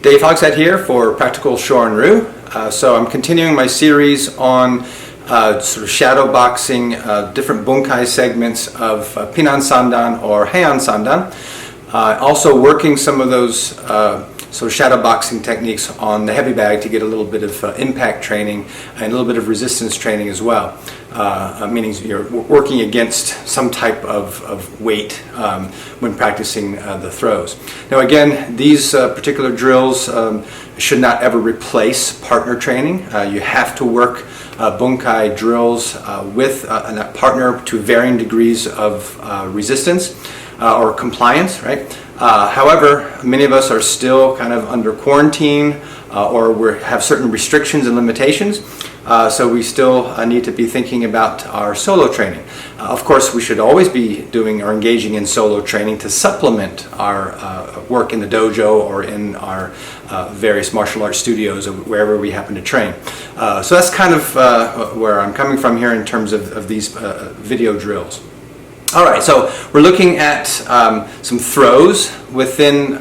Dave Hogshead here for Practical Shorin-ryu. So I'm continuing my series on sort of shadow boxing, different bunkai segments of Pinan Sandan or Heian Sandan. Also working some of those sort of shadow boxing techniques on the heavy bag to get a little bit of impact training and a little bit of resistance training as well. Meaning you're working against some type of weight when practicing the throws. Now again, these particular drills should not ever replace partner training. You have to work bunkai drills with a partner to varying degrees of resistance or compliance, right? However, many of us are still kind of under quarantine or we have certain restrictions and limitations. So we still need to be thinking about our solo training. Of course, we should always be doing or engaging in solo training to supplement our work in the dojo or in our various martial arts studios or wherever we happen to train. So that's kind of where I'm coming from here in terms of these video drills. Alright, so we're looking at some throws within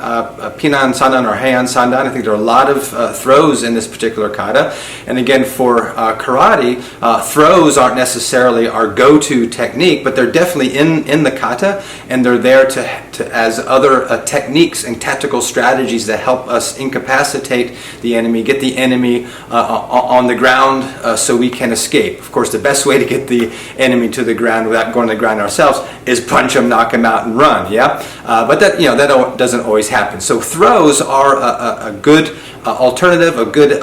Pinan Sandan or Heian Sandan. I think there are a lot of throws in this particular kata. And again, for karate, throws aren't necessarily our go-to technique, but they're definitely in the kata, and they're there to as other techniques and tactical strategies that help us incapacitate the enemy, get the enemy on the ground so we can escape. Of course, the best way to get the enemy to the ground without going to the ground ourselves is punch them, knock them out, and run. Yeah, but that that doesn't always happen. So throws are a good alternative, a good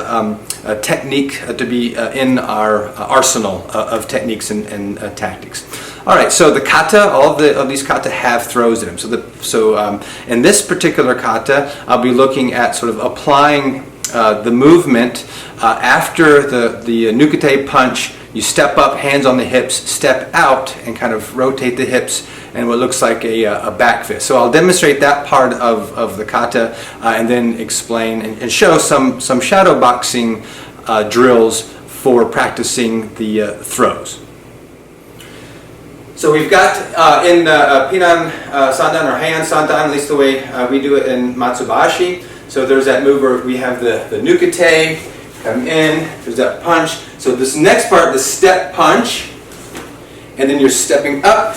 technique to be in our arsenal of techniques and tactics. All right, so the kata, all of these kata have throws in them. So in this particular kata, I'll be looking at sort of applying the movement after the nukete punch. You step up, hands on the hips, step out, and kind of rotate the hips, and what looks like a back fist. So I'll demonstrate that part of the kata, and then explain and show some shadow boxing drills for practicing the throws. So we've got in Pinan Sandan or Heian Sandan, at least the way we do it in Matsubashi. So there's that move where we have the nukete, come in, there's that punch. So this next part, the step punch, and then you're stepping up,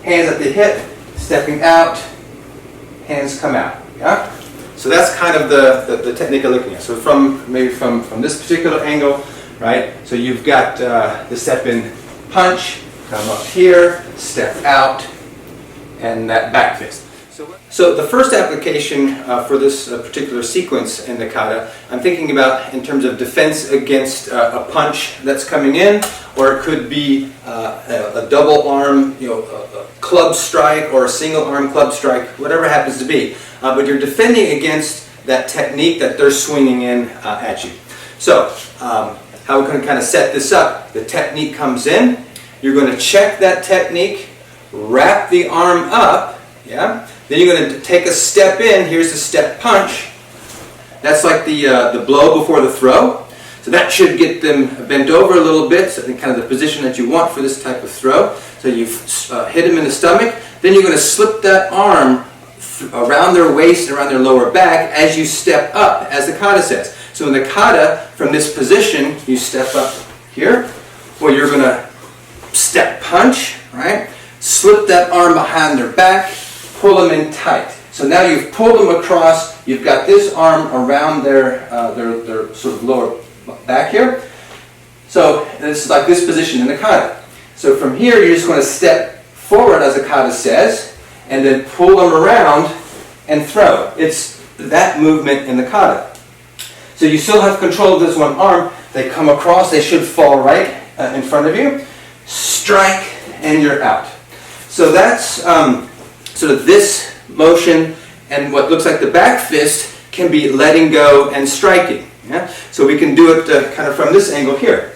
hands at the hip, stepping out, hands come out. Yeah. So that's kind of the technique I'm looking at. So maybe from this particular angle, right? So you've got the step in punch, come up here, step out, and that back fist. So the first application for this particular sequence in the kata, I'm thinking about in terms of defense against a punch that's coming in, or it could be a double arm, a club strike or a single arm club strike, whatever it happens to be. But you're defending against that technique that they're swinging in at you. So how we're going to kind of set this up, the technique comes in, you're going to check that technique, wrap the arm up, yeah. Then you're going to take a step in. Here's the step punch. That's like the blow before the throw. So that should get them bent over a little bit, so kind of the position that you want for this type of throw. So you've hit them in the stomach. Then you're going to slip that arm around their waist and around their lower back as you step up, as the kata says. So in the kata, from this position, you step up here, or you're going to step punch, right? Slip that arm behind their back. Pull them in tight. So now you've pulled them across, you've got this arm around their sort of lower back here. So it's like this position in the kata. So from here you're just going to step forward as the kata says, and then pull them around and throw. It's that movement in the kata. So you still have control of this one arm. They come across, they should fall right in front of you. Strike, and you're out. So that's sort of this motion, and what looks like the back fist can be letting go and striking. Yeah? So we can do it kind of from this angle here.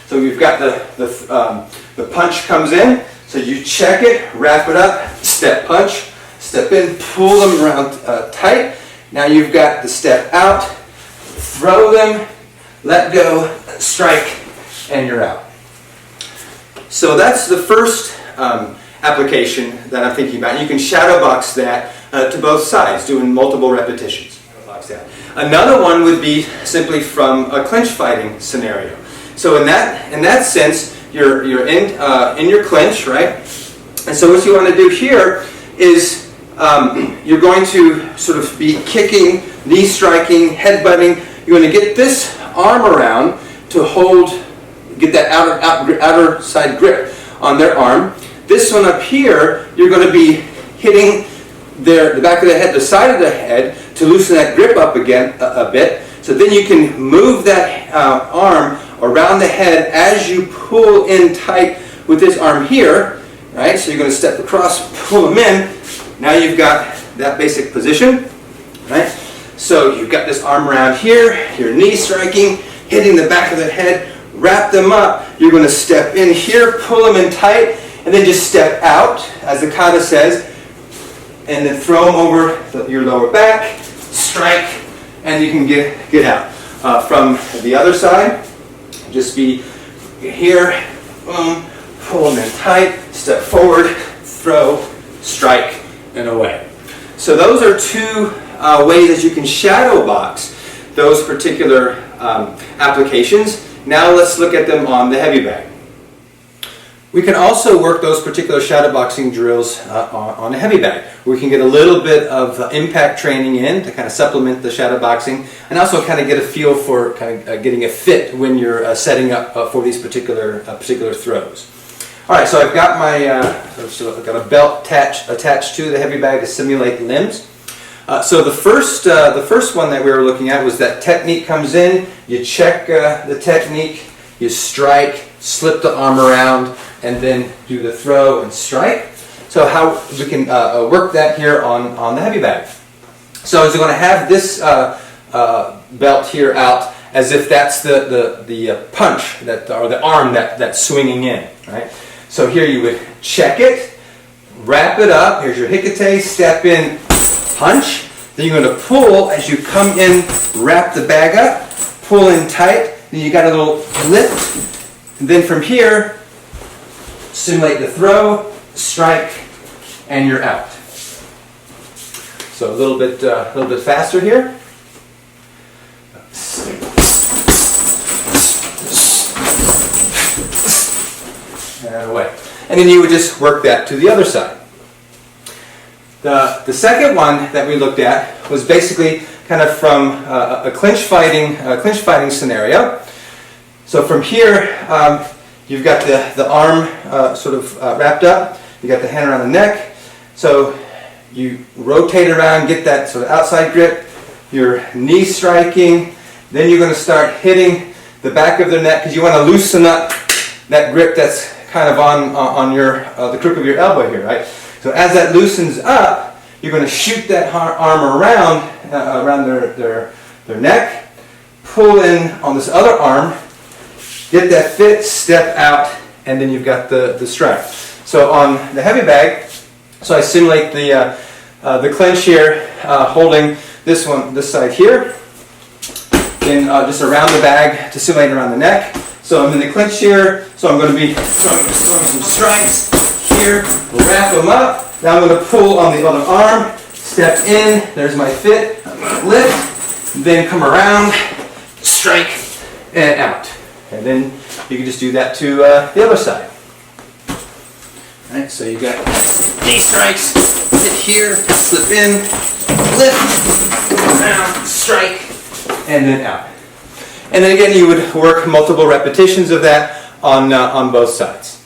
So we've got the punch comes in, so you check it, wrap it up, step punch, step in, pull them around tight. Now you've got the step out, throw them, let go, strike, and you're out. So that's the first application that I'm thinking about. You can shadow box that to both sides, doing multiple repetitions. Box that. Another one would be simply from a clinch fighting scenario. So in that sense, you're in your clinch, right? And so what you want to do here is you're going to sort of be kicking, knee striking, head butting. You're going to get this arm around to get that outer side grip on their arm. This one up here, you're going to be hitting the back of the head, the side of the head, to loosen that grip up again a bit. So then you can move that arm around the head as you pull in tight with this arm here, right? So you're going to step across, pull them in. Now you've got that basic position, right? So you've got this arm around here, your knee striking, hitting the back of the head, wrap them up. You're going to step in here, pull them in tight, and then just step out, as the kata says, and then throw them over your lower back, strike, and you can get out. From the other side, just be here, boom, pull them in tight, step forward, throw, strike, and away. So those are two ways that you can shadow box those particular applications. Now let's look at them on the heavy bag. We can also work those particular shadow boxing drills on a heavy bag. We can get a little bit of impact training in to kind of supplement the shadow boxing, and also kind of get a feel for kind of getting a fit when you're setting up for these particular throws. All right, so I've got I've got a belt attached to the heavy bag to simulate limbs. So the first one that we were looking at was that technique comes in, you check the technique, you strike, slip the arm around, and then do the throw and strike. So how we can work that here on the heavy bag. So you're going to have this belt here out as if that's the punch or the arm that's swinging in, right? So here you would check it, wrap it up. Here's your hikate, step in, punch. Then you're going to pull as you come in, wrap the bag up, pull in tight. Then you got a little lift. And then from here, simulate the throw, strike, and you're out. So a little bit faster here. And away. And then you would just work that to the other side. The second one that we looked at was basically kind of from a clinch fighting scenario. So from here, you've got the arm sort of wrapped up. You got the hand around the neck. So you rotate around, get that sort of outside grip. Your knee striking. Then you're going to start hitting the back of their neck because you want to loosen up that grip that's kind of on the crook of your elbow here, right? So as that loosens up, you're going to shoot that arm around their neck, pull in on this other arm, get that fit, step out, and then you've got the strike. So on the heavy bag, so I simulate the clinch here, holding this side here, then just around the bag to simulate around the neck. So I'm in the clinch here, so I'm going to be throwing some strikes here, wrap them up. Now I'm going to pull on the other arm, step in, there's my fit, lift, then come around, strike, and out. And then you can just do that to the other side. All right, so you got knee strikes, hit here, slip in, lift, around, strike, and then out. And then again, you would work multiple repetitions of that on both sides.